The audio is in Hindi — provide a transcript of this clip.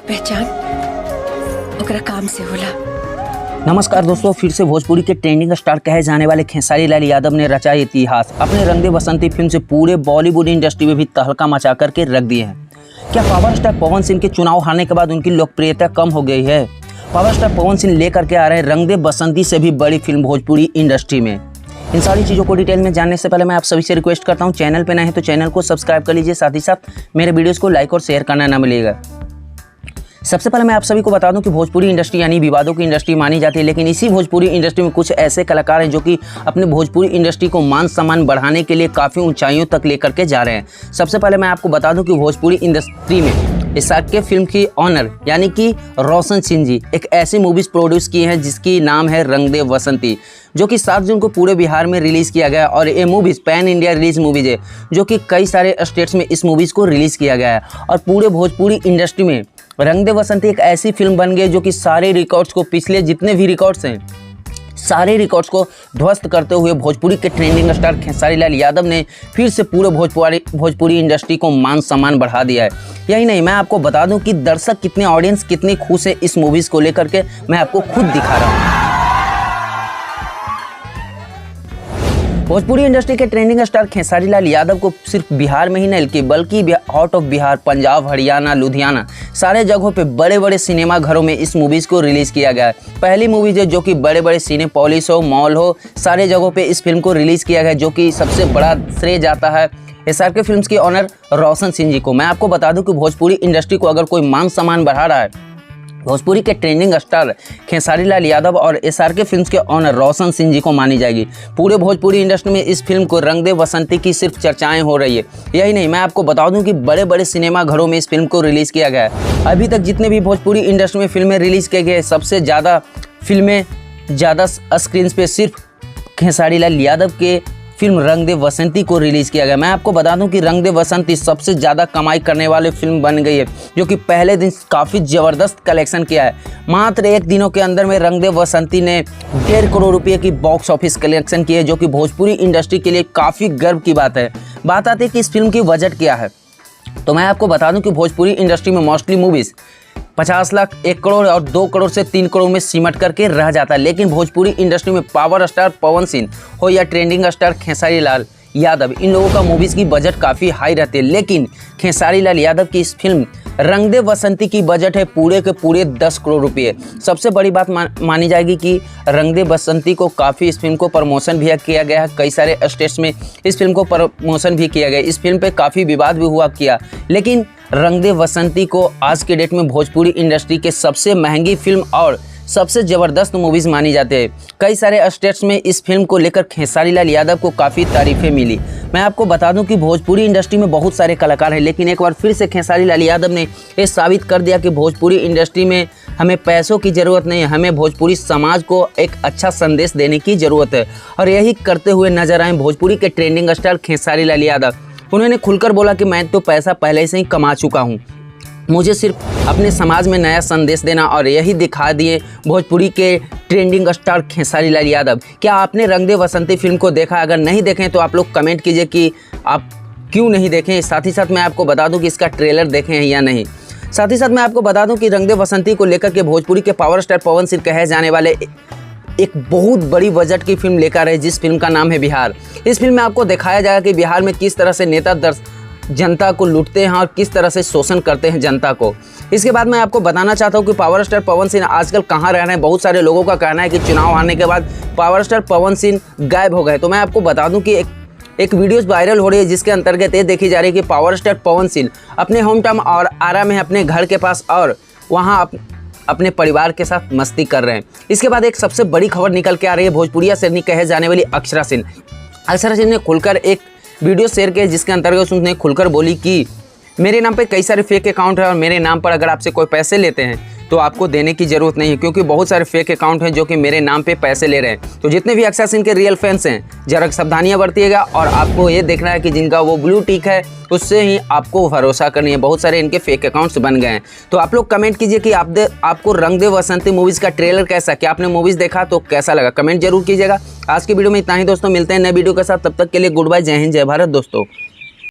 पहचान ओकरा काम से होला। नमस्कार दोस्तों, फिर से भोजपुरी के ट्रेंडिंग स्टार कहे जाने वाले खेसारी लाल यादव ने रचा इतिहास। अपने रंग दे बसंती फिल्म से पूरे बॉलीवुड इंडस्ट्री में भी तहलका मचा करके रख दिए हैं। क्या पावर स्टार पवन सिंह के चुनाव हारने के बाद उनकी लोकप्रियता कम हो गई है? पावर स्टार पवन सिंह लेकर के आ रहे हैं रंग दे बसंती से भी बड़ी फिल्म भोजपुरी इंडस्ट्री में। इन सारी चीज़ों को डिटेल में जानने से पहले मैं आप सभी से रिक्वेस्ट करता हूं, चैनल पे नए हैं तो चैनल को सब्सक्राइब कर लीजिए, साथ ही साथ मेरे वीडियोस को लाइक और शेयर करना ना भूलिएगा। सबसे पहले मैं आप सभी को बता दूं कि भोजपुरी इंडस्ट्री यानी विवादों की इंडस्ट्री मानी जाती है, लेकिन इसी भोजपुरी इंडस्ट्री में कुछ ऐसे कलाकार हैं जो कि अपने भोजपुरी इंडस्ट्री को मान सम्मान बढ़ाने के लिए काफ़ी ऊंचाइयों तक लेकर के जा रहे हैं। सबसे पहले मैं आपको बता दूं कि भोजपुरी इंडस्ट्री में इस के फिल्म की ऑनर यानी कि रोशन सिंह जी एक ऐसी मूवीज़ प्रोड्यूस की हैं जिसकी नाम है रंग दे बसंती, जो कि 7 जून को पूरे बिहार में रिलीज़ किया गया। और ये movies pan India release movies है, जो कि कई सारे स्टेट्स में इस मूवीज़ को रिलीज़ किया गया है। और पूरे भोजपुरी इंडस्ट्री में रंग दे बसंती एक ऐसी फिल्म बन गई जो कि सारे रिकॉर्ड्स को, पिछले जितने भी रिकॉर्ड्स हैं सारे रिकॉर्ड्स को ध्वस्त करते हुए भोजपुरी के ट्रेंडिंग स्टार खेसारी लाल यादव ने फिर से पूरे भोजपुरी इंडस्ट्री को मान सम्मान बढ़ा दिया है। यही नहीं, मैं आपको बता दूं कि दर्शक कितने, ऑडियंस कितनी खुश है इस मूवीज़ को लेकर के, मैं आपको खुद दिखा रहा हूँ। भोजपुरी इंडस्ट्री के ट्रेंडिंग स्टार खेसारी लाल यादव को सिर्फ बिहार में ही नहीं बल्कि आउट ऑफ बिहार, पंजाब, हरियाणा, लुधियाना सारे जगहों पे बड़े बड़े सिनेमा घरों में इस मूवीज़ को रिलीज़ किया गया है। पहली मूवीज़ है जो कि बड़े बड़े सिनेपोलिस हो, मॉल हो, सारे जगहों पे इस फिल्म को रिलीज़ किया गया, जो कि सबसे बड़ा श्रेय जाता है SRK फिल्म्स के ऑनर रोशन सिंह जी को। मैं आपको बता दूं कि भोजपुरी इंडस्ट्री को अगर कोई मान सम्मान बढ़ा रहा है, भोजपुरी के ट्रेंडिंग स्टार खेसारी लाल यादव और SRK फिल्म्स के ऑनर रोशन सिंह जी को मानी जाएगी। पूरे भोजपुरी इंडस्ट्री में इस फिल्म को रंग दे बसंती की सिर्फ चर्चाएं हो रही है। यही नहीं, मैं आपको बता दूं कि बड़े बड़े सिनेमा घरों में इस फिल्म को रिलीज़ किया गया है। अभी तक जितने भी भोजपुरी इंडस्ट्री में फिल्में रिलीज़ किए गए, सबसे ज़्यादा फिल्में ज़्यादा स्क्रीन पे सिर्फ खेसारी लाल यादव के फिल्म रंग दे बसंती को रिलीज़ किया गया। मैं आपको बता दूं कि रंग दे बसंती सबसे ज़्यादा कमाई करने वाली फिल्म बन गई है, जो कि पहले दिन काफ़ी ज़बरदस्त कलेक्शन किया है। मात्र 1 दिनों के अंदर में रंग दे बसंती ने 1.5 करोड़ रुपये की बॉक्स ऑफिस कलेक्शन की है, जो कि भोजपुरी इंडस्ट्री के लिए काफ़ी गर्व की बात है। बात आती है कि इस फिल्म की बजट क्या है, तो मैं आपको बता दूं कि भोजपुरी इंडस्ट्री में मोस्टली मूवीज़ 50 लाख, 1 करोड़ और 2 करोड़ से 3 करोड़ में सिमट करके रह जाता है। लेकिन भोजपुरी इंडस्ट्री में पावर स्टार पवन सिंह हो या ट्रेंडिंग स्टार खेसारी लाल यादव, इन लोगों का मूवीज़ की बजट काफ़ी हाई रहती है। लेकिन खेसारी लाल यादव की इस फिल्म रंग दे बसंती की बजट है पूरे के पूरे 10 करोड़ रुपये। सबसे बड़ी बात मानी जाएगी कि रंग दे बसंती को काफ़ी, इस फिल्म को प्रमोशन भी किया गया है, कई सारे स्टेट्स में इस फिल्म को प्रमोशन भी किया गया। इस फिल्म पे काफ़ी विवाद भी हुआ किया, लेकिन रंग दे बसंती को आज के डेट में भोजपुरी इंडस्ट्री के सबसे महंगी फिल्म और सबसे ज़बरदस्त मूवीज़ मानी जाती है। कई सारे स्टेट्स में इस फिल्म को लेकर खेसारी लाल यादव को काफ़ी तारीफ़ें मिली। मैं आपको बता दूं कि भोजपुरी इंडस्ट्री में बहुत सारे कलाकार हैं, लेकिन एक बार फिर से खेसारी लाल यादव ने ये साबित कर दिया कि भोजपुरी इंडस्ट्री में हमें पैसों की ज़रूरत नहीं है, हमें भोजपुरी समाज को एक अच्छा संदेश देने की ज़रूरत है। और यही करते हुए नजर आए भोजपुरी के ट्रेंडिंग स्टार खेसारी लाल यादव। उन्होंने खुलकर बोला कि मैं तो पैसा पहले से ही कमा चुका हूँ, मुझे सिर्फ अपने समाज में नया संदेश देना, और यही दिखा दिए भोजपुरी के ट्रेंडिंग स्टार खेसारी लाल यादव। क्या आपने रंग दे बसंती फिल्म को देखा? अगर नहीं देखें तो आप लोग कमेंट कीजिए कि आप क्यों नहीं देखें। साथ ही साथ मैं आपको बता दूं कि इसका ट्रेलर देखे हैं या नहीं। साथ ही साथ मैं आपको बता दूं कि रंग दे बसंती को लेकर के भोजपुरी के पावर स्टार पवन सिंह कहे जाने वाले एक बहुत बड़ी बजट की फिल्म लेकर है, जिस फिल्म का नाम है बिहार। इस फिल्म में आपको दिखाया जाएगा कि बिहार में किस तरह से नेता जनता को लूटते हैं और किस तरह से शोषण करते हैं जनता को। इसके बाद मैं आपको बताना चाहता हूं कि पावर स्टार पवन सिंह आजकल कहां रह रहे हैं। बहुत सारे लोगों का कहना है कि चुनाव हारने के बाद पावर स्टार पवन सिंह गायब हो गए। तो मैं आपको बता दूं कि एक वीडियो वायरल हो रही है, जिसके अंतर्गत ये देखी जा रही है कि पावर स्टार पवन सिंह अपने होम टाउन और आरा में अपने घर के पास और वहाँ अपने परिवार के साथ मस्ती कर रहे हैं। इसके बाद एक सबसे बड़ी खबर निकल के आ रही है भोजपुरिया शेरनी कहे जाने वाली अक्षरा सिंह। अक्षरा सिंह ने खुलकर एक वीडियो शेयर किया, जिसके अंतर्गत उसने खुलकर बोली कि मेरे नाम पे कई सारे फेक अकाउंट हैं और मेरे नाम पर अगर आपसे कोई पैसे लेते हैं तो आपको देने की ज़रूरत नहीं है, क्योंकि बहुत सारे फेक अकाउंट हैं जो कि मेरे नाम पे पैसे ले रहे हैं। तो जितने भी अक्षरा सिंह के रियल फैंस हैं, जरा सावधानियां बरतिएगा और आपको ये देखना है कि जिनका वो ब्लू टिक है उससे ही आपको भरोसा करनी है। बहुत सारे इनके फेक अकाउंट्स बन गए हैं। तो आप लोग कमेंट कीजिए कि आपको रंग दे बसंती मूवीज़ का ट्रेलर कैसा, क्या आपने मूवीज़ देखा तो कैसा लगा, कमेंट जरूर कीजिएगा। आज की वीडियो में इतना ही दोस्तों, मिलते हैं नए वीडियो के साथ, तब तक के लिए गुड बाय, जय हिंद, जय भारत दोस्तों।